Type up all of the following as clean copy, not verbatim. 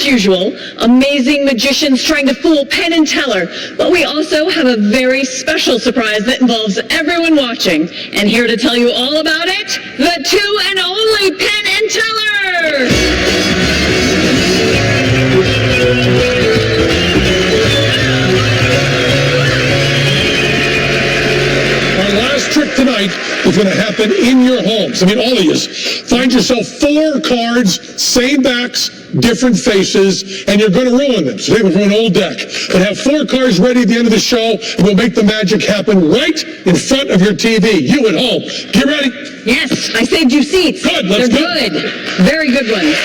usual, amazing magicians trying to fool Penn and Teller. But we also have a very special surprise that involves everyone watching. And here to tell you all about it, the two and only Penn and Teller! Trick tonight is going to happen in your homes. I mean, all of you. Find yourself 4 cards, same backs, different faces, and you're going to ruin them. So they will ruin an old deck. But have 4 cards ready at the end of the show, and we'll make the magic happen right in front of your TV. You at home. Get ready. Yes, I saved you seats. Good, let's go. They're good. Very good ones.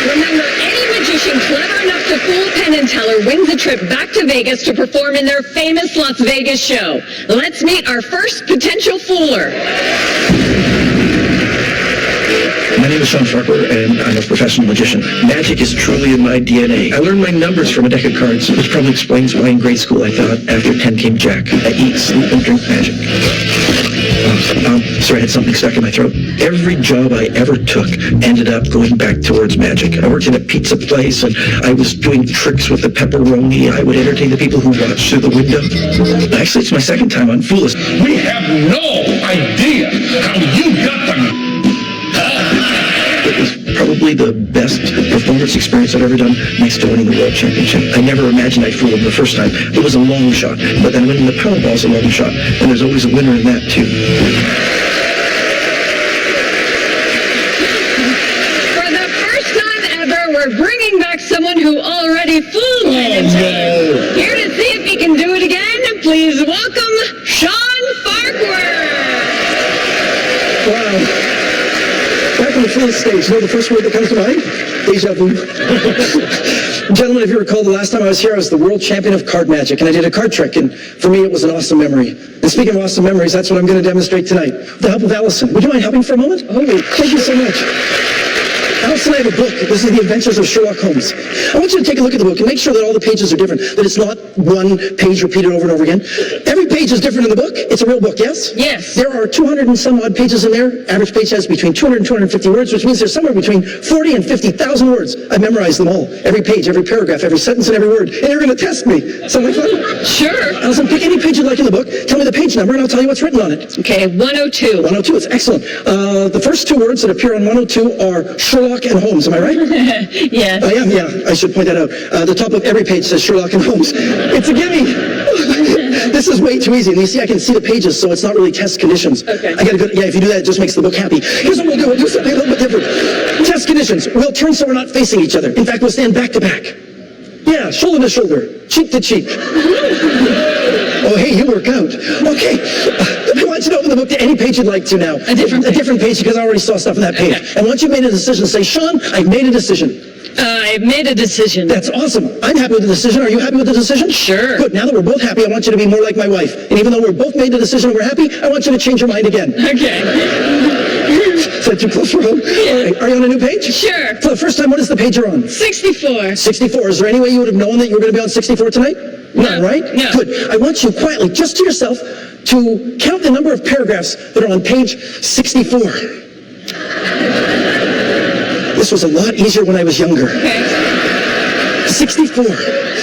Remember, any magician clever enough to fool Penn and Teller wins a trip back to Vegas to perform in their famous Las Vegas show. Let's meet our first potential fooler. My name is Sean Farquhar, and I'm a professional magician. Magic is truly in my DNA. I learned my numbers from a deck of cards, which probably explains why in grade school I thought after Penn came Jack. I eat, sleep, and drink magic. Sorry, I had something stuck in my throat. Every job I ever took ended up going back towards magic. I worked in a pizza place, and I was doing tricks with the pepperoni. I would entertain the people who watched through the window. Actually, it's my second time on Foolish. We have no idea how you got them. It was probably the best performance experience I've ever done next to winning the World Championship. I never imagined I'd fool him the first time. It was a long shot, but then winning the Powerball's a long shot, and there's always a winner in that, too. For the first time ever, we're bringing back someone who already fooled Penn and Teller. Here to see if he can do it again, please welcome Sean Farquhar. Wow. Back on the Foolish stage, you know the first word that comes to mind? Deja vu. Gentlemen, if you recall, the last time I was here, I was the world champion of card magic, and I did a card trick, and for me, it was an awesome memory. And speaking of awesome memories, that's what I'm going to demonstrate tonight. With the help of Allison. Would you mind helping for a moment? Oh, thank you so much. Allison, I have a book. This is The Adventures of Sherlock Holmes. I want you to take a look at the book and make sure that all the pages are different, that it's not one page repeated over and over again. Every page is different in the book. It's a real book, yes? Yes. There are 200 and some odd pages in there. Average page has between 200 and 250 words, which means there's somewhere between 40 and 50,000 words. I've memorized them all. Every page, every paragraph, every sentence, and every word. And you're going to test me. Sound like fun? Sure. Allison, pick any page you like in the book. Tell me the page number, and I'll tell you what's written on it. Okay, 102. 102, it's excellent. The first 2 words that appear on 102 are Sherlock and Holmes. Am I right? Yes. I am, yeah. I should point that out. The top of every page says Sherlock and Holmes. It's a gimme. This is way too easy. And you see, I can see the pages, so it's not really test conditions. Okay. I gotta go. Yeah, if you do that, it just makes the book happy. Here's what we'll do. We'll do something a little bit different. Test conditions. We'll turn so we're not facing each other. In fact, we'll stand back to back. Yeah, shoulder to shoulder, cheek to cheek. Oh, hey, you work out. Okay. I want you to open the book to any page you'd like to now. A different page, because I already saw stuff on that page. Okay. And once you've made a decision, say, Sean, I've made a decision. I've made a decision. That's awesome. I'm happy with the decision. Are you happy with the decision? Sure. Good. Now that we're both happy, I want you to be more like my wife. And even though we're both made the decision and we're happy, I want you to change your mind again. Okay. Is that too close for home? Yeah. All right. Are you on a new page? Sure. For the first time, what is the page you're on? 64. 64. Is there any way you would have known that you were going to be on 64 tonight? None, right? No. Good. I want you quietly, just to yourself, to count the number of paragraphs that are on page 64. This was a lot easier when I was younger. Okay. 64.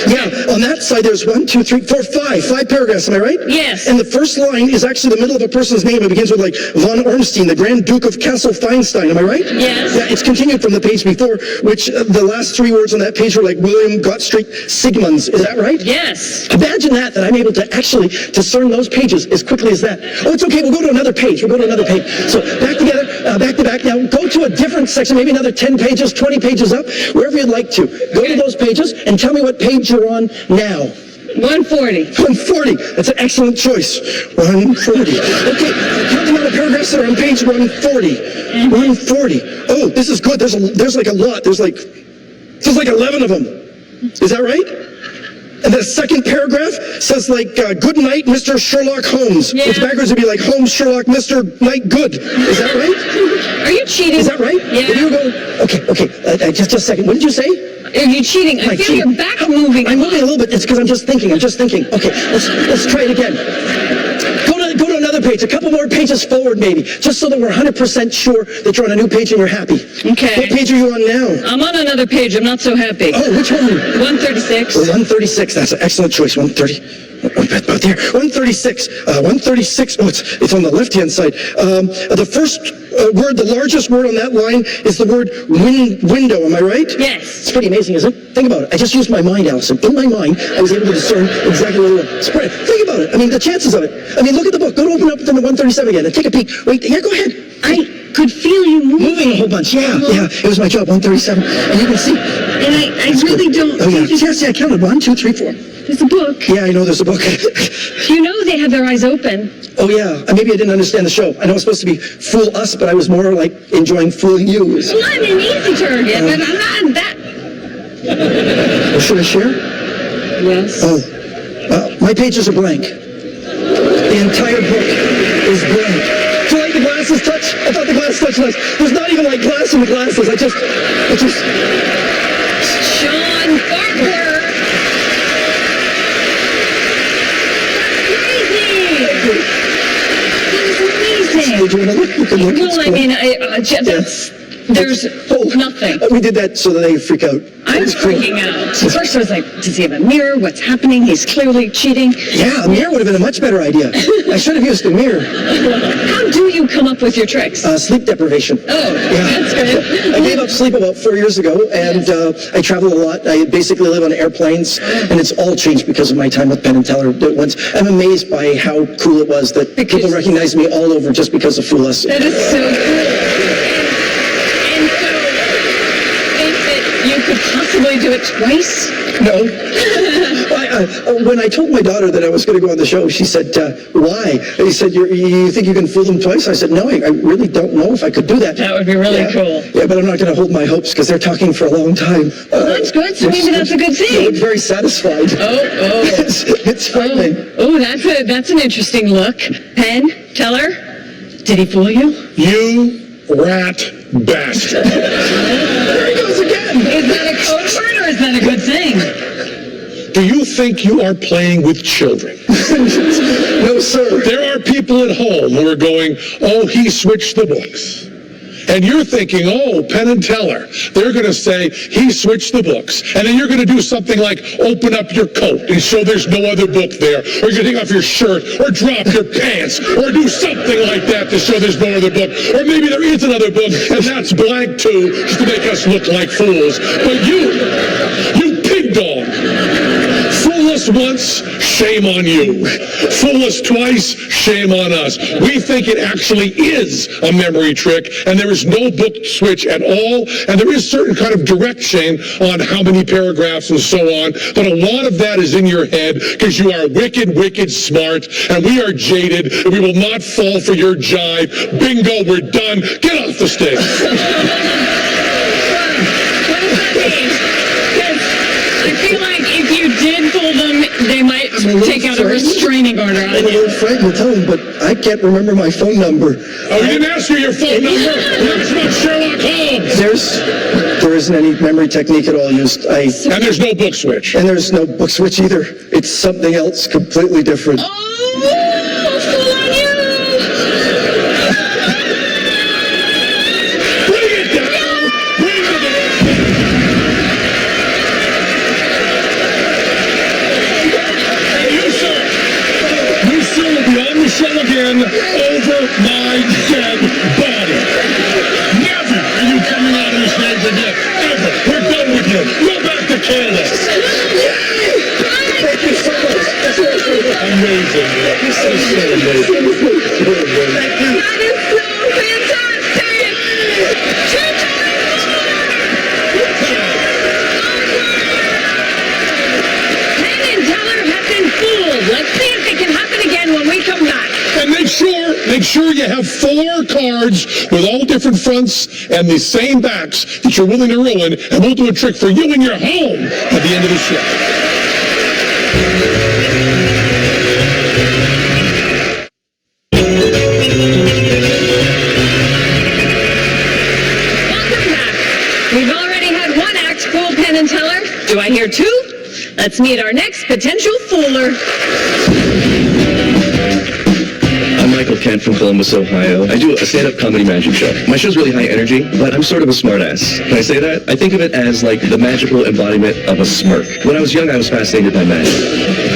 Yeah, on that side there's 1, 2, 3, 4, 5. 5 paragraphs, am I right? Yes. And the first line is actually the middle of a person's name. It begins with like von Ormstein, the Grand Duke of Castle-Feinstein, am I right? Yes. Yeah, it's continued from the page before, which the last 3 words on that page were like William Gottschalk Sigmunds. Is that right? Yes. Imagine that I'm able to actually discern those pages as quickly as that. Oh, it's okay, we'll go to another page. We'll go to another page. So back together, back to back. Now go to a different section, maybe another 10 pages, 20 pages up, wherever you'd like to. Go to those pages and tell me what page you're on now. 140. 140. That's an excellent choice. 140. Okay, count the amount of paragraphs that are on page 140. 140. Oh, this is good. There's like a lot. There's like 11 of them. Is that right? And the second paragraph says like, good night, Mr. Sherlock Holmes. Yeah. Which backwards would be like, Holmes, Sherlock, Mr. Knight Good. Is that right? Are you cheating? Is that right? Yeah. If you go, okay, just a second. What did you say? Are you cheating? I feel your back moving. I'm moving a little bit. It's because I'm just thinking. Okay, let's try it again. Go to another another page, a couple more pages forward maybe, just so that we're 100% sure that you're on a new page and you're happy. Okay. What page are you on now? I'm on another page. I'm not so happy. Oh, which one? 136. 136, that's an excellent choice. 130, about there. 136, 136, oh, it's on the left-hand side. The first word, the largest word on that line is the word window, am I right? Yes. It's pretty amazing, isn't it? Think about it. I just used my mind, Allison. In my mind, I was able to discern exactly what it was. Think about it. I mean, the chances of it. I mean, look at the book. Go to open up to the 137 again and take a peek. Wait, yeah, go ahead. I could feel you Moving a whole bunch, yeah. It was my job, 137. And you can see. And I really don't. Oh, yeah. Yes, I counted. 1, 2, 3, 4. There's a book. Yeah, I know there's a book. You know they have their eyes open. Oh, yeah. Maybe I didn't understand the show. I know it's supposed to be fool us, but I was more like enjoying fooling you. Well, I'm an easy target, but I'm not that. Well, should I share? Yes. Oh, my pages are blank. The entire book is blank. Do you like the glasses touch? I thought the glass touched nice. There's not even like glass in the glasses. I just. Sean Barker. Did you want to look? You can look. Well, I mean, there's nothing. We did that so that they freak out. I was freaking out. At first I was like, does he have a mirror? What's happening? He's clearly cheating. Yeah, a mirror would have been a much better idea. I should have used a mirror. How do you come up with your tricks? Sleep deprivation. Oh, yeah. That's good. I gave up sleep about 4 years ago, and I travel a lot. I basically live on airplanes, and it's all changed because of my time with Penn and Teller. I'm amazed by how cool it was that people recognize me all over just because of Fool Us. That is so cool. And so, think that you could possibly do it twice? No. When I told my daughter that I was going to go on the show, she said, why? And he said, you think you can fool them twice? I said, no, I really don't know if I could do that. That would be really cool. Yeah, but I'm not going to hold my hopes because they're talking for a long time. Well, that's good. So maybe that's a good They thing. look very satisfied. It's frightening. Oh, that's an interesting look. Penn Teller, did he fool you? You rat bastard. There he goes again. Is that a code word or is that a good thing? Do you think you are playing with children? No, sir. There are people at home who are going, oh, he switched the books. And you're thinking, oh, Penn and Teller. They're going to say, he switched the books. And then you're going to do something like open up your coat and show there's no other book there. Or you're going to take off your shirt or drop your pants or do something like that to show there's no other book. Or maybe there is another book and that's blank too, just to make us look like fools. But you pig dog. Fool us once, shame on you. Fool us twice, shame on us. We think it actually is a memory trick, and there is no book switch at all, and there is certain kind of direction on how many paragraphs and so on, but a lot of that is in your head because you are wicked, wicked smart, and we are jaded, and we will not fall for your jive. Bingo, we're done. Get off the stage. I feel like if you did fool them, they might take out a restraining order on you. Frank will tell him, but I can't remember my phone number. Oh, you didn't ask for your phone number? That's not Sherlock Holmes. There isn't any memory technique at all used. And there's no book switch. And there's no book switch either. It's something else completely different. Oh, fool on you! Bring it down! Bring it down! And you, sir, will be on the show again over my dead body. Never are you coming out of this stage again. Ever. We're done with you. Go back to Canada. Thank you so much. Amazing. That is so amazing. That is so fantastic! Penn and Teller have been fooled. Let's see if it can happen again when we come back. And make sure you have 4 cards with all different fronts and the same backs that you're willing to ruin, and we'll do a trick for you in your home at the end of the show. We've already had one act fool Penn and Teller. Do I hear 2? Let's meet our next potential fooler. On my Michael Kent from Columbus, Ohio. I do a stand-up comedy magic show. My show's really high energy, but I'm sort of a smartass. Can I say that? I think of it as like the magical embodiment of a smirk. When I was young, I was fascinated by magic,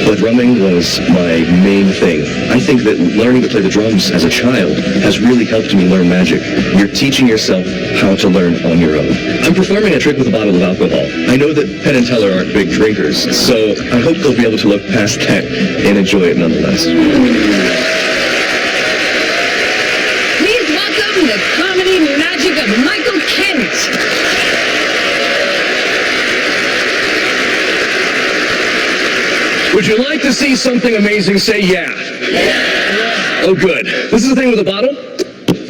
but drumming was my main thing. I think that learning to play the drums as a child has really helped me learn magic. You're teaching yourself how to learn on your own. I'm performing a trick with a bottle of alcohol. I know that Penn and Teller aren't big drinkers, so I hope they'll be able to look past that and enjoy it nonetheless. Please welcome the comedy magic of Michael Kent. Would you like to see something amazing? Say yeah. Oh, good. This is the thing with a bottle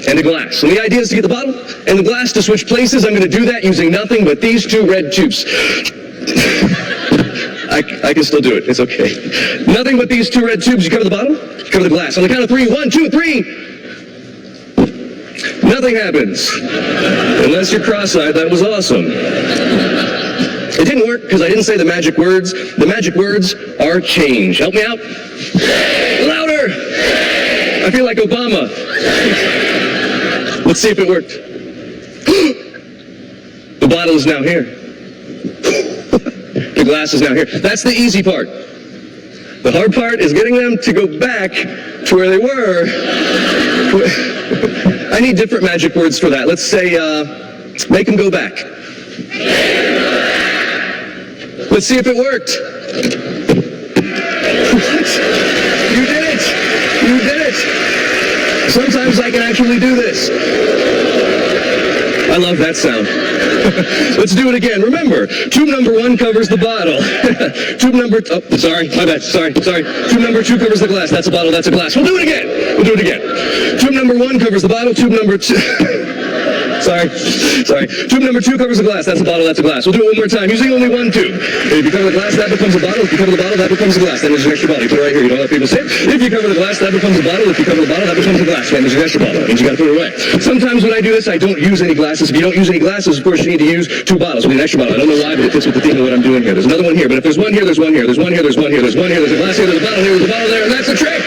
and a glass. And the idea is to get the bottle and the glass to switch places. I'm going to do that using nothing but these two red tubes. I can still do it. It's okay. Nothing but these two red tubes. You cover the bottle, you cover the glass. On the count of 3, 1, 2, 3. Nothing happens. Unless you're cross-eyed, that was awesome. It didn't work because I didn't say the magic words. The magic words are change. Help me out. Louder. I feel like Obama. Let's see if it worked. The bottle is now here. The glass is now here. That's the easy part. The hard part is getting them to go back to where they were. I need different magic words for that. Let's say, make them go back. Let's see if it worked. What? You did it! You did it! Sometimes I can actually do this. I love that sound. Let's do it again. Remember, tube number 1 covers the bottle. Tube number... Oh, sorry. My bad. Sorry. Tube number 2 covers the glass. That's a bottle. That's a glass. We'll do it again. Tube number 1 covers the bottle. Tube number 2... Sorry. Tube number 2 covers the glass. That's a bottle, that's a glass. We'll do it one more time, using only one tube. If you cover the glass, that becomes a bottle. If you cover the bottle, that becomes a glass. Then there's an extra bottle. You put it right here. You don't let people say it. If you cover the glass, that becomes a bottle. If you cover the bottle, that becomes a glass. Then there's an extra bottle. That means you gotta put it away. Sometimes when I do this, I don't use any glasses. If you don't use any glasses, of course, you need to use 2 bottles. We need an extra bottle. I don't know why, but it fits with the theme of what I'm doing here. There's another one here, but if there's one here, there's one here. There's one here, there's one here, there's one here, there's a glass here, there's a bottle here, there's a bottle there, and that's the trick.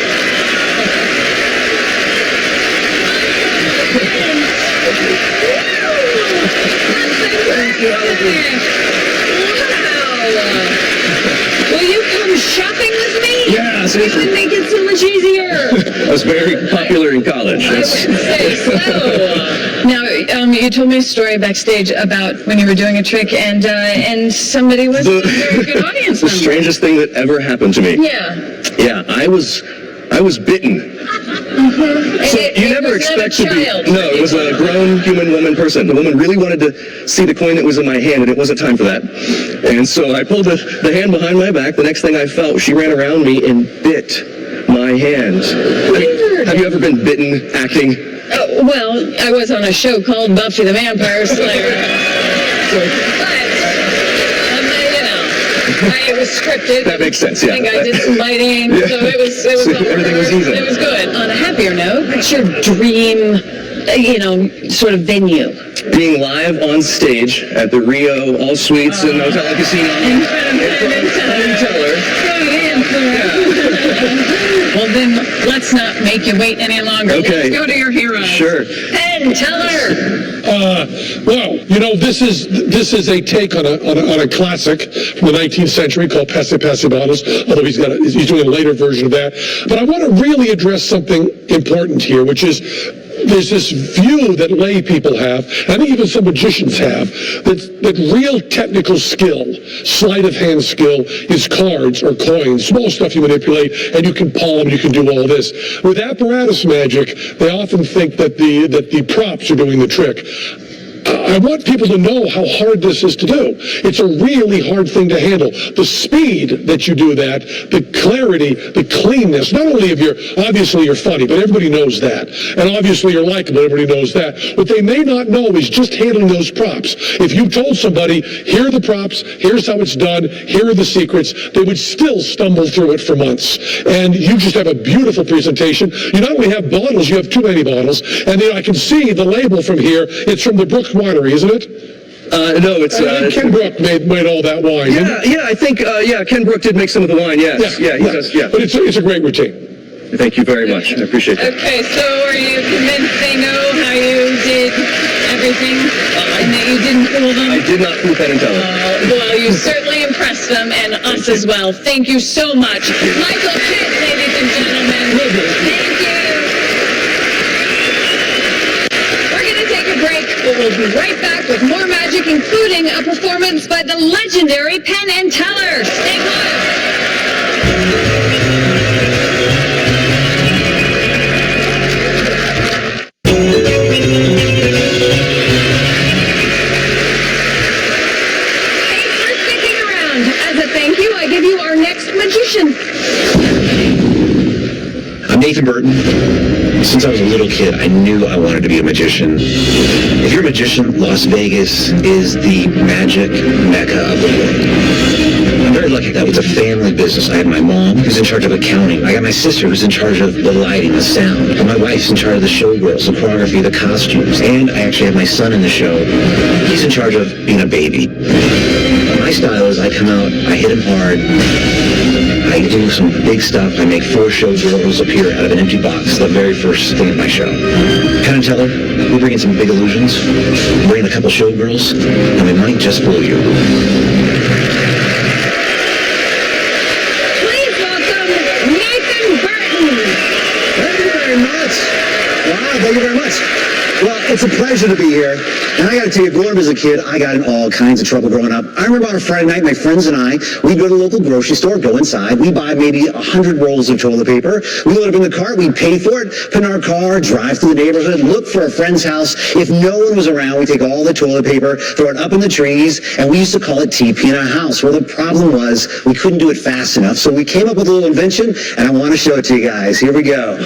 Will you come shopping with me? Yeah, It would make it so much easier. I was very popular in college. I would say so. Now, you told me a story backstage about when you were doing a trick and somebody was a very good audience The member. strangest thing that ever happened to me. Yeah. I was bitten. So you never expect to be... No, it was a grown human woman person. The woman really wanted to see the coin that was in my hand, and it wasn't time for that. And so I pulled the hand behind my back. The next thing I felt, she ran around me and bit my hand. Have you ever been bitten acting? Well, I was on a show called Buffy the Vampire Slayer. It was scripted. That makes sense, yeah. I think I did some lighting, so it was Everything was easy. It was good. On a happier note, what's your dream, sort of venue? Being live on stage at the Rio All Suites and Hotel and Casino. In Penn Teller. Well, then, let's not make you wait any longer. Okay. Let's go to your hero. Sure. Penn Teller. Well, this is a take on a classic from the 19th century called Passe Passe Bottles, although he's doing a later version of that. But I want to really address something important here, which is there's this view that lay people have, and I think even some magicians have, that real technical skill, sleight of hand skill, is cards or coins, small stuff you manipulate, and you can palm, you can do all this. With apparatus magic, they often think that the props are doing the trick. I want people to know how hard this is to do. It's a really hard thing to handle. The speed that you do that, the clarity, the cleanness, not only of obviously you're funny, but everybody knows that. And obviously you're likable, everybody knows that. What they may not know is just handling those props. If you told somebody, here are the props, here's how it's done, here are the secrets, they would still stumble through it for months. And you just have a beautiful presentation. You not only have bottles, you have too many bottles. And I can see the label from here. It's from the Brook Winery, isn't it? No, it's... Ken Brook made all that wine. I think Ken Brook did make some of the wine, yes. Yeah, he does, yeah. But it's a great routine. Thank you very much. I appreciate that. Okay, so are you convinced they know how you did everything and that you didn't fool them? I did not fool Penn and Teller. Well, you certainly impressed them and us as well. Thank you so much. Michael Kidd, ladies and gentlemen. Thank you. We're going to take a break, but we'll be right back with more magic, including a performance by the legendary Penn and Teller. Stay close. I'm Nathan Burton. Since I was a little kid, I knew I wanted to be a magician. If you're a magician, Las Vegas is the magic mecca of the world. I'm very lucky that was a family business. I had my mom, who's in charge of accounting. I got my sister, who's in charge of the lighting, the sound. And my wife's in charge of the showgirls, the choreography, the costumes. And I actually have my son in the show. He's in charge of being a baby. My style is I come out, I hit him hard, I do some big stuff. I make 4 showgirls appear out of an empty box, the very first thing of my show. Penn and Teller, we bring in some big illusions, bring in a couple showgirls, and we might just blow you. Please welcome Nathan Burton. Thank you very much. Wow, thank you very much. Well, it's a pleasure to be here. And I got to tell you, growing up as a kid, I got in all kinds of trouble growing up. I remember on a Friday night, my friends and I, we'd go to the local grocery store, go inside, we'd buy maybe 100 rolls of toilet paper. We load up in the cart, we'd pay for it, put in our car, drive through the neighborhood, look for a friend's house. If no one was around, we'd take all the toilet paper, throw it up in the trees, and we used to call it TP in our house. Well, the problem was we couldn't do it fast enough, so we came up with a little invention, and I want to show it to you guys. Here we go.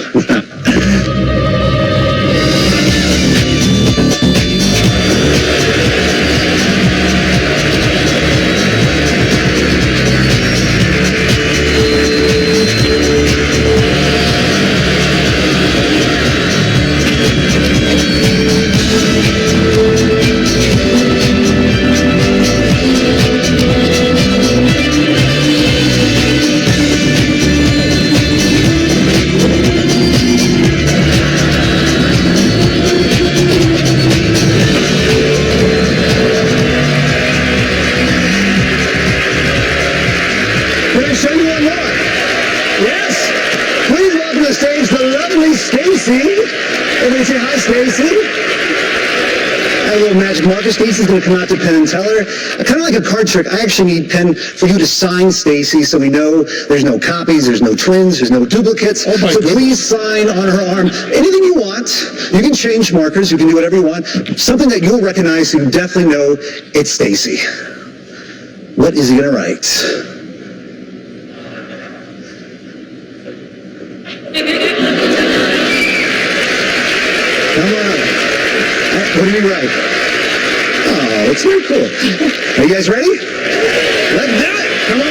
Can I show you one more? Yes. Please welcome to the stage the lovely Stacy. Everybody say hi, Stacy. A little magic marker. Stacy's going to come out to Penn and Teller. Kind of like a card trick. I actually need Penn for you to sign Stacy so we know there's no copies, there's no twins, there's no duplicates. Oh my so goodness. please sign on her arm. Anything you want. You can change markers. You can do whatever you want. Something that you'll recognize so you definitely know it's Stacy. What is he going to write? Come on. What do you write? Oh, it's very cool. Are you guys ready? Let's do it. Come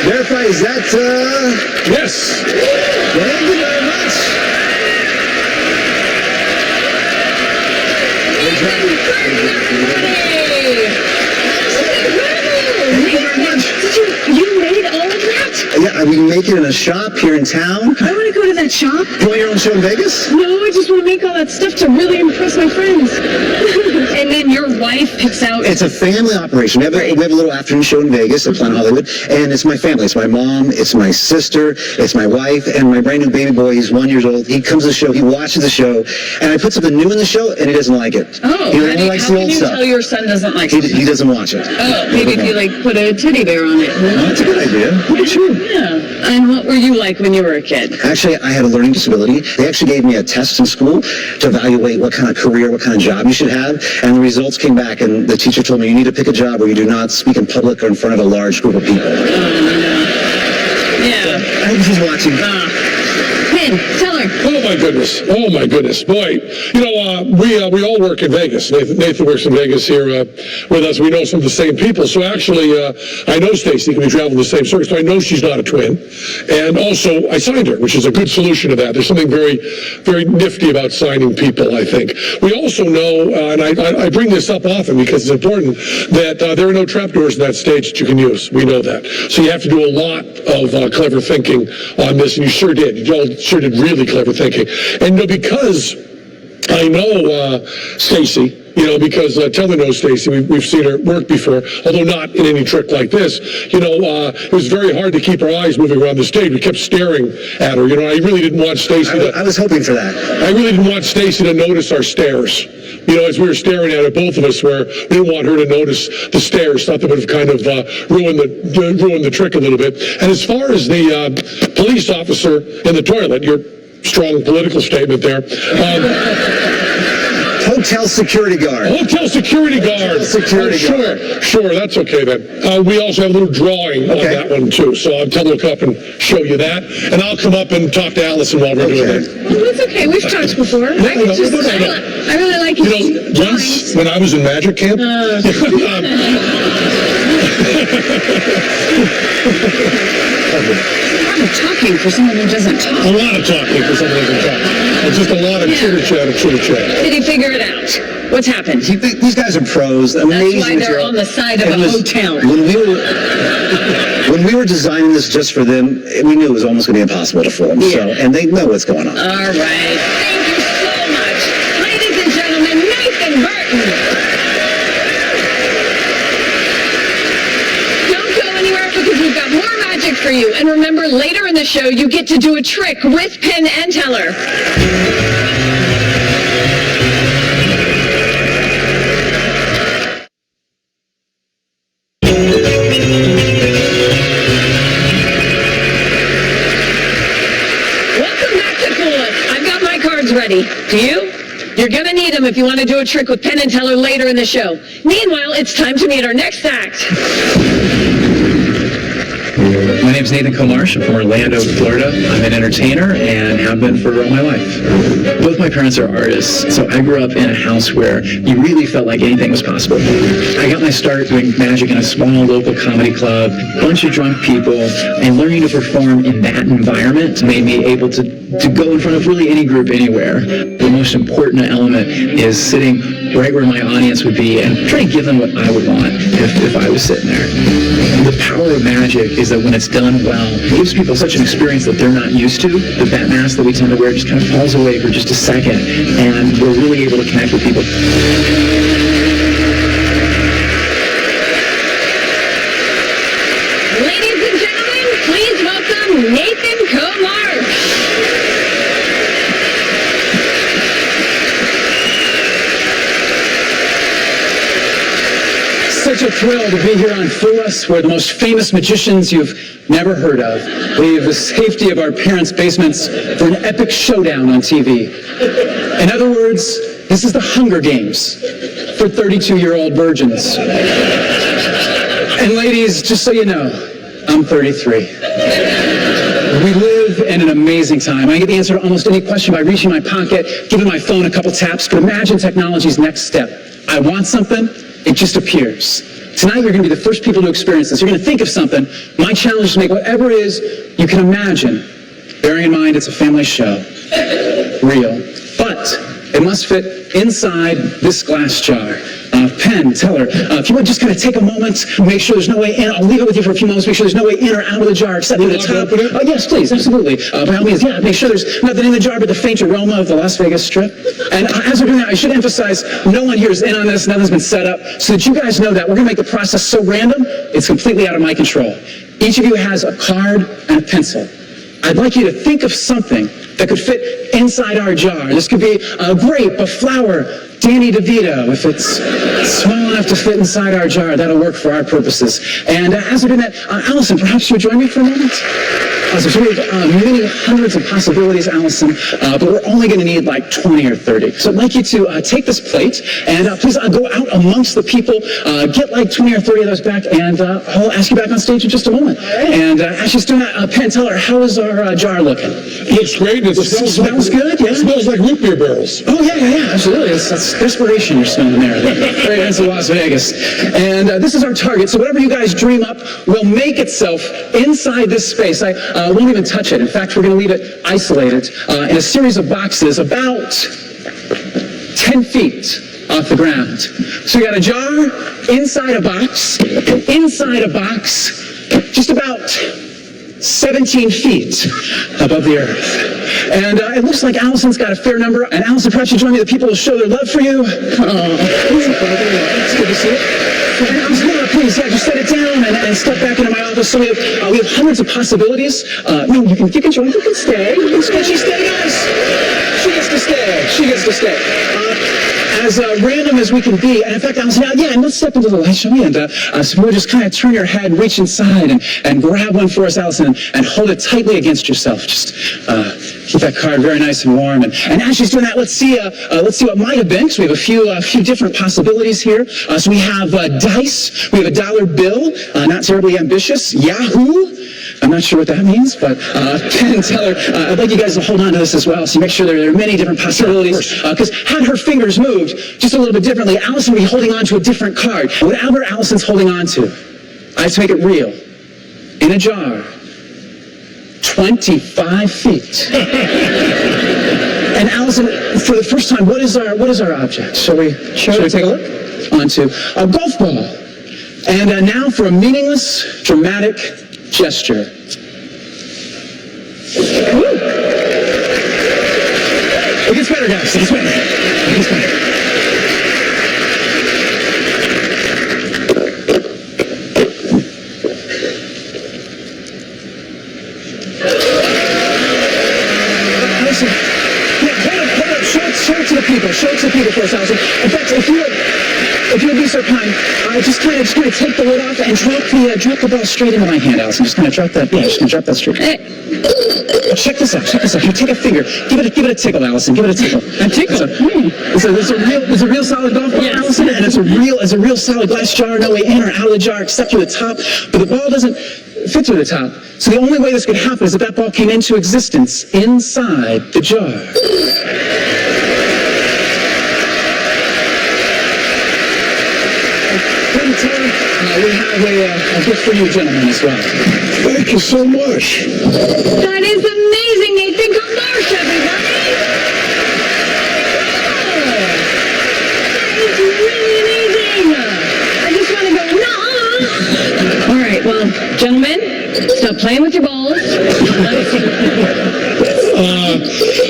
Verify, is that, Yes. thank you very much. Thank you very much. You made all of that? Yeah, we make it in a shop here in town. I want to go to that shop. You want your own show in Vegas? No, I just want to make all that stuff to really impress my friends. And then you're wife picks out... It's a family operation. We have a little afternoon show in Vegas at Planet Hollywood, and it's my family. It's my mom, it's my sister, it's my wife, and my brand new baby boy. He's 1 year old. He comes to the show, he watches the show, and I put something new in the show, and he doesn't like it. Oh, he only likes the old stuff. How can you tell your son doesn't like it? He doesn't watch it. Oh, maybe if you put a teddy bear on it. Oh, that's a good idea. Look at you. Yeah. And what were you like when you were a kid? Actually, I had a learning disability. They actually gave me a test in school to evaluate what kind of career, what kind of job you should have, and the results came back, and the teacher told me you need to pick a job where you do not speak in public or in front of a large group of people. Yeah. I hope he's watching. Penn Teller. Oh my goodness! Oh my goodness! Boy, we all work in Vegas. Nathan works in Vegas here with us. We know some of the same people. So actually, I know Stacy. We travel the same circuit, so I know she's not a twin. And also, I signed her, which is a good solution to that. There's something very, very nifty about signing people, I think. We also know, and I bring this up often because it's important, that there are no trapdoors in that stage that you can use. We know that. So you have to do a lot of clever thinking on this, and you sure did. You all sure did really clever thinking. And because I know Stacy, because Teller knows Stacy. We've seen her work before, although not in any trick like this. It was very hard to keep our eyes moving around the stage. We kept staring at her. I really didn't want Stacy to... I was hoping for that. I really didn't want Stacy to notice our stares. As we were staring at it, both of us we didn't want her to notice the stares. Thought that would have kind of ruined the trick a little bit. And as far as the police officer in the toilet, your strong political statement there... Hotel security guard. Hotel security guard. Sure, that's okay then. We also have a little drawing on that one too, so I'll look up and show you that, and I'll come up and talk to Allison while we're doing that. Oh, it's okay. We've talked before. I really like it. Once when I was in magic camp. A lot of talking for someone who doesn't talk. A lot of talking for someone who doesn't talk. It's just a lot of chitter-chat. Did he figure it out? What's happened? These guys are pros. Amazing. That's why they're on the side of a hotel. When we were designing this just for them, we knew it was almost going to be impossible to film. Yeah. So, and they know what's going on. All right. Thank you so much. Ladies and gentlemen, Nathan Burton. Don't go anywhere because we've got more magic for you. And remember, later in the show, you get to do a trick with Penn and Teller. Ready. Do you? You're going to need them if you want to do a trick with Penn and Teller later in the show. Meanwhile, it's time to meet our next act. My name's Nathan Comarsh. I'm from Orlando, Florida. I'm an entertainer and have been for all my life. Both my parents are artists, so I grew up in a house where you really felt like anything was possible. I got my start doing magic in a small local comedy club, a bunch of drunk people, and learning to perform in that environment made me able to go in front of really any group anywhere. The most important element is sitting right where my audience would be and trying to give them what I would want if I was sitting there. The power of magic is that when it's done well, it gives people such an experience that they're not used to, that mask that we tend to wear just kind of falls away for just a second, and we're really able to connect with people. Ladies and gentlemen, please welcome Nathan Comarsh. Such a thrill to be here on Fool Us, where the most famous magicians you've never heard of leave the safety of our parents' basements for an epic showdown on TV. In other words, this is the Hunger Games for 32-year-old virgins. And ladies, just so you know, I'm 33. We live in an amazing time. I get the answer to almost any question by reaching my pocket, giving my phone a couple taps, but imagine technology's next step. I want something, it just appears. Tonight, you're going to be the first people to experience this. You're going to think of something. My challenge is to make whatever it is you can imagine, bearing in mind it's a family show, real. But it must fit inside this glass jar. Penn Teller. If you would just kind of take a moment, make sure there's no way in. I'll leave it with you for a few moments. Make sure there's no way in or out of the jar except for the top. Yes, please, absolutely. By all means, yeah. Make sure there's nothing in the jar but the faint aroma of the Las Vegas Strip. And as we're doing that, I should emphasize, no one here is in on this. Nothing's been set up, so that you guys know that we're going to make the process so random, it's completely out of my control. Each of you has a card and a pencil. I'd like you to think of something that could fit inside our jar. This could be a grape, a flower, Danny DeVito. If it's small enough to fit inside our jar, that'll work for our purposes. And as we're doing that, Allison, perhaps you would join me for a moment? So we have many hundreds of possibilities, Allison, but we're only going to need like 20 or 30. So I'd like you to take this plate and please go out amongst the people, get like 20 or 30 of those back, and I'll ask you back on stage in just a moment. And as she's doing that, Penn Teller, how is our jar looking? Looks great. It smells good, yeah? It smells like root beer barrels. Oh, yeah, absolutely. That's desperation you're smelling there. Right into Las Vegas. And this is our target, so whatever you guys dream up will make itself inside this space. I won't even touch it. In fact, we're going to leave it isolated in a series of boxes about 10 feet off the ground. So we got a jar inside a box, and inside a box just about 17 feet above the earth. And it looks like Allison's got a fair number. And Allison, perhaps you join me. The people will show their love for you. It's good to see it. And Allison, please, just set it down and step back into my office. So we have hundreds of possibilities. No, you can join. You can stay. She stay, guys. She gets to stay. She gets to stay. As random as we can be, and in fact, Allison, and let's step into the light, shall we? And so we'll just kind of turn your head, reach inside, and grab one for us, Allison, and hold it tightly against yourself. Just keep that card very nice and warm. And as she's doing that, let's see what might have been. So we have a few different possibilities here. So we have dice. We have a dollar bill. Not terribly ambitious. Yahoo! I'm not sure what that means, but Penn Teller, I'd like you guys to hold on to this as well, so make sure there are many different possibilities, because had her fingers moved just a little bit differently, Allison would be holding on to a different card. Whatever Allison's holding on to, I have to make it real. In a jar, 25 feet. And Allison, for the first time, what is our object? Shall we take a look? Onto a golf ball. And now for a meaningless, dramatic gesture. It gets better, guys. It gets better. It gets better. Listen, hold it. Show it to the people. Show it to the people first, Allison. In fact, if you would be so kind, just kind of take the lid off and drop the ball straight into my hand, Allison. Just kind of drop that. Yeah, just gonna drop that straight. Check this out. Here, take a finger. Give it a tickle, Allison. Give it a tickle. A tickle. It's a real solid golf ball, Allison, and it's a real solid glass jar. No way in or out of the jar except through the top. But the ball doesn't fit through the top. So the only way this could happen is if that ball came into existence inside the jar. We have a gift for you gentlemen as well. Thank you so much. That is amazing, Nathan. Come march, everybody. That is really amazing. I just want to go, nah. All right, well, gentlemen, stop playing with your balls.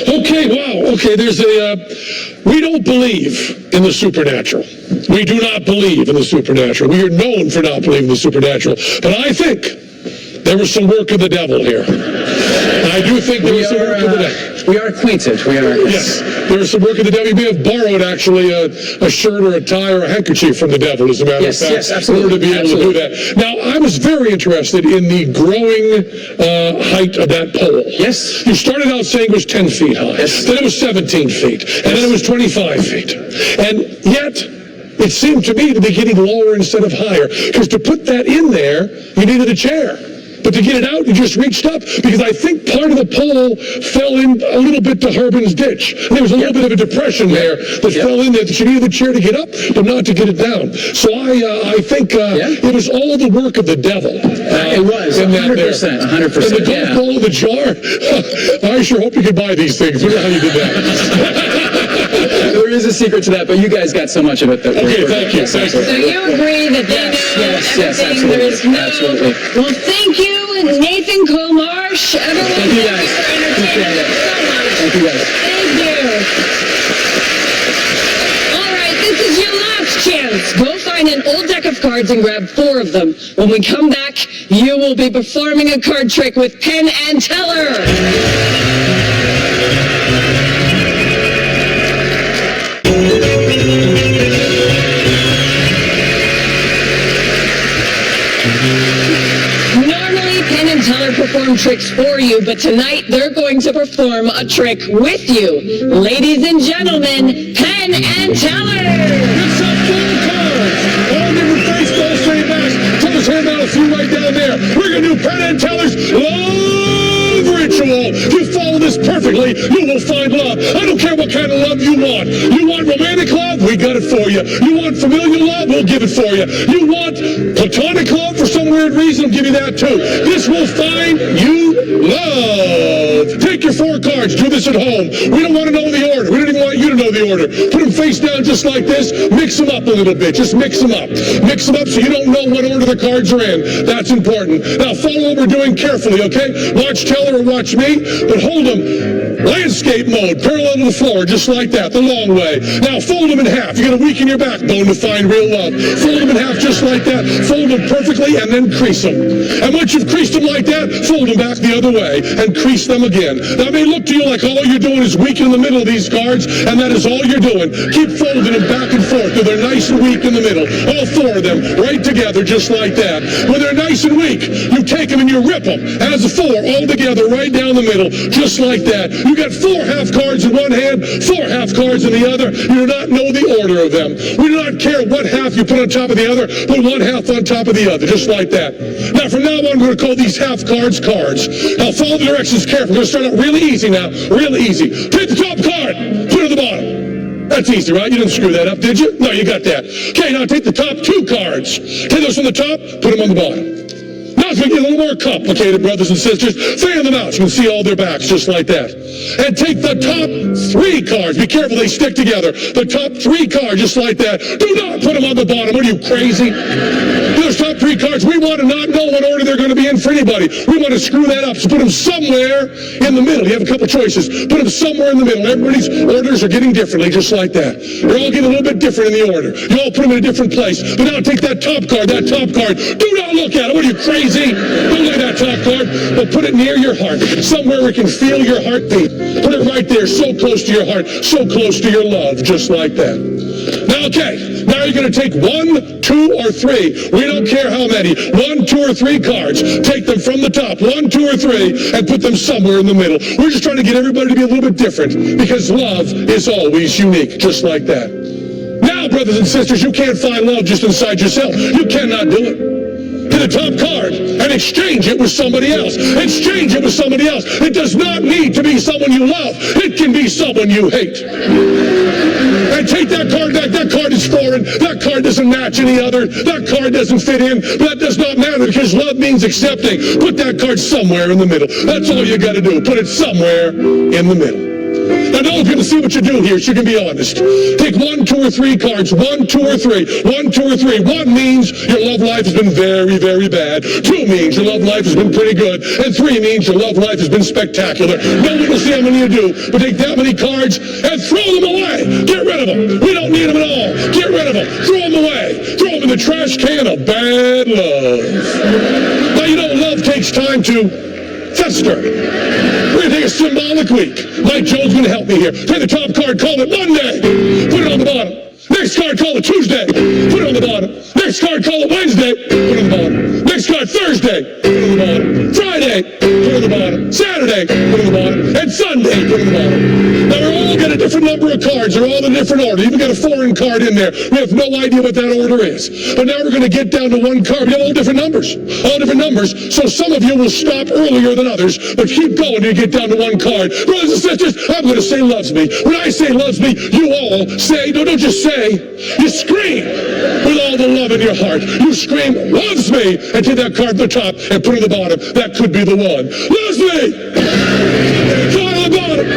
Okay, wow. Okay, we don't believe in the supernatural. We do not believe in the supernatural. We are known for not believing in the supernatural. But I think there was some work of the devil here. I do think there was some work of the devil. We are acquainted. We are. Yes, there was some work of the devil. You may have borrowed, actually, a shirt or a tie or a handkerchief from the devil, as a matter of fact. Yes, absolutely. In order to be able to do that. Now, I was very interested in the growing height of that pole. Yes. You started out saying it was 10 feet high. Yes. Then it was 17 feet. And then it was 25 feet. And yet, it seemed to me to be getting lower instead of higher. Because to put that in there, you needed a chair. But to get it out, you just reached up, because I think part of the pole fell in a little bit to Herbin's ditch. There was a little bit of a depression there that fell in there, that you needed the chair to get up, but not to get it down. So I think it was all the work of the devil. It was, 100%, 100%. And the golf ball in the jar, I sure hope you could buy these things. I don't know how you did that. There is a secret to that, but you guys got so much of it that Okay, thank you. So you agree that they know everything? There is no... Absolutely. Well, thank you, Nathan Comarsh. Everyone, Thank you guys. for entertaining us so much. Thank you guys. Thank you. All right, this is your last chance. Go find an old deck of cards and grab 4 of them. When we come back, you will be performing a card trick with Penn and Teller. Normally, Penn and Teller perform tricks for you, but tonight they're going to perform a trick with you. Ladies and gentlemen, Penn and Teller! It's a full cards. All different face, all same backs. Teller's hand out a few right down there. We're going to do Penn and Teller's love ritual. If you follow this perfectly, you will find love. I don't care what kind of love you want. You want romantic love? We got it for you. You want familial love? We'll give it for you. You want platonic love for some weird reason? We'll give you that too. This will find you love. Take your 4 cards. Do this at home. We don't want to know the order. We don't even want you to know the order. Put them face down just like this. Mix them up a little bit. Just mix them up. Mix them up so you don't know what order the cards are in. That's important. Now follow what we're doing carefully, okay? Watch Teller or watch me, but hold them landscape mode, parallel to the floor, just like that, the long way. Now fold them in half. You're going to weaken your backbone to find real love. Fold them in half just like that. Fold them perfectly and then crease them. And once you've creased them like that, fold them back the other way and crease them again. Now it may look to you like all you're doing is weak in the middle of these cards, and that is all you're doing. Keep folding them back and forth till they're nice and weak in the middle. All 4 of them right together just like that. When they're nice and weak, you take them and you rip them as a 4 all together right down the middle just like that. You got 4 half cards in one hand, 4 half cards in the other. You do not know the order of them. We do not care what half you put on top of the other. Put one half on top of the other, just like that. Now from now on, we're going to call these half cards cards. Now follow the directions carefully. We're going to start out really easy now. Really easy. Take the top card, put it on the bottom. That's easy, right? You didn't screw that up, did you? No, you got that. Okay, now take the top 2 cards. Take those from the top, put them on the bottom. Now it's going to get a little more complicated, brothers and sisters. Fan them out so you can see all their backs, just like that. And take the top 3 cards. Be careful, they stick together. The top 3 cards, just like that. Do not put them on the bottom. Are you crazy? Those top 3 cards, we want to not know what order they're going to be in for anybody. We want to screw that up. So put them somewhere in the middle. You have a couple choices. Put them somewhere in the middle. Everybody's orders are getting differently, just like that. They're all getting a little bit different in the order. You all put them in a different place. But now take that top card, that top card. Do not look at it. What are you, crazy? Don't look at that top card, but put it near your heart, somewhere we can feel your heartbeat. Put it right there, so close to your heart, so close to your love, just like that. Now, okay, now you're going to take 1, 2, or 3. We don't care how many. 1, 2, or 3 cards. Take them from the top, 1, 2, or 3, and put them somewhere in the middle. We're just trying to get everybody to be a little bit different, because love is always unique, just like that. Now, brothers and sisters, you can't find love just inside yourself. You cannot do it. To the top card and exchange it with somebody else. Exchange it with somebody else. It does not need to be someone you love. It can be someone you hate. And take that card back. That card is foreign. That card doesn't match any other. That card doesn't fit in. But that does not matter because love means accepting. Put that card somewhere in the middle. That's all you got to do. Put it somewhere in the middle. Now, no one's going to see what you do here, so you can be honest. Take 1, 2, or 3 cards. 1, 2, or 3. 1, 2, or 3. 1 means your love life has been very, very bad. 2 means your love life has been pretty good. And 3 means your love life has been spectacular. No one will see how many you do, but take that many cards and throw them away. Get rid of them. We don't need them at all. Get rid of them. Throw them away. Throw them in the trash can of bad love. Now, you know, love takes time to fester. We're going to take a symbolic week. Mike Jones going to help me here. Take the top card, call it Monday. Put it on the bottom. Next card, call it Tuesday. Put it on the bottom. Next card, call it Wednesday. Put it on the bottom. Next card, Thursday. Put it on the bottom. Friday. Put it on the bottom. Saturday, put on the bottom, and Sunday, put on the bottom. Now, we all got a different number of cards. They're all in a different order. Even got a foreign card in there. We have no idea what that order is. But now we're going to get down to one card. We have all different numbers. All different numbers. So some of you will stop earlier than others, but keep going till you get down to one card. Brothers and sisters, I'm going to say loves me. When I say loves me, you all say, no, don't just say, you scream with all the love in your heart. You scream, loves me, and take that card at the top and put it on the bottom. That could be the one. Loves me! Card on the bottom.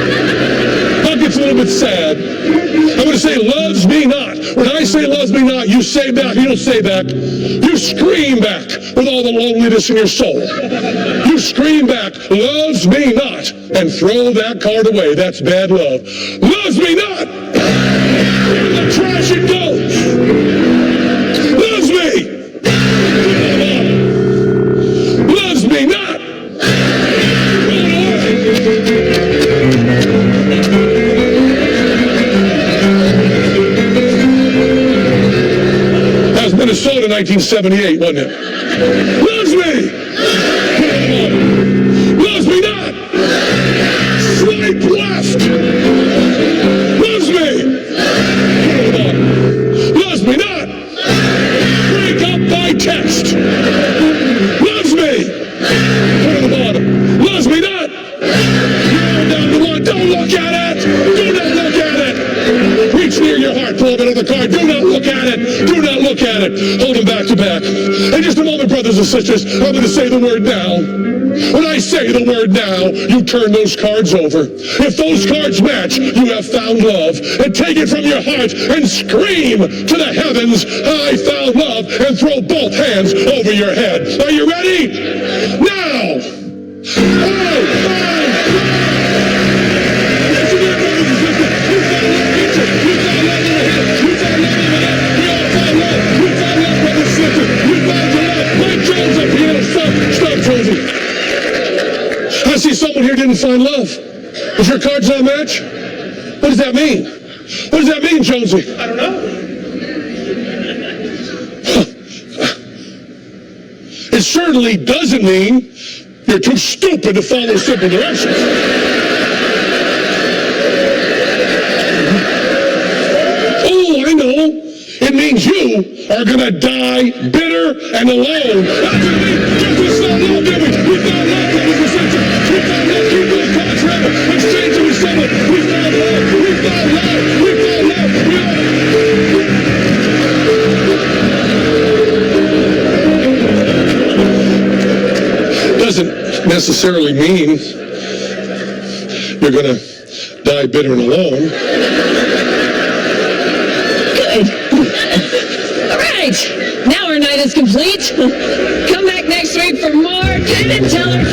That gets a little bit sad. I'm going to say, loves me not. When I say loves me not, you say back. You don't say back. You scream back with all the loneliness in your soul. You scream back, loves me not, and throw that card away. That's bad love. Loves me not. In the trash it goes. Loves me. Loves me not. Minnesota 1978, wasn't it? Loves me! Loves me not! Swipe left! Loves me! Loves me not! Break up by text! Loves me! Put on the bottom. Loves me not! You're down to one. Don't look at it! Do not look at it! Reach near your heart. Pull up another card. Do not look at it! Do not look at it. Hold them back to back. In just a moment, brothers and sisters, I'm going to say the word now. When I say the word now, you turn those cards over. If those cards match, you have found love. And take it from your heart and scream to the heavens, I found love, and throw both hands over your head. Are you ready? Now! I see someone here didn't find love. Is your cards not match? What does that mean? What does that mean, Jonesy? I don't know. It certainly doesn't mean you're too stupid to follow simple directions. Oh, I know. It means you are going to die bitter and alone. That's what it means. Just we found love, didn't we? We found love, brothers and sisters. We found love. Keep those cards forever. Exchange them with someone. We found love. We found love. We found love. Doesn't necessarily mean you're going to die bitter and alone. All right, now our night is complete. Come back next week for more Penn Teller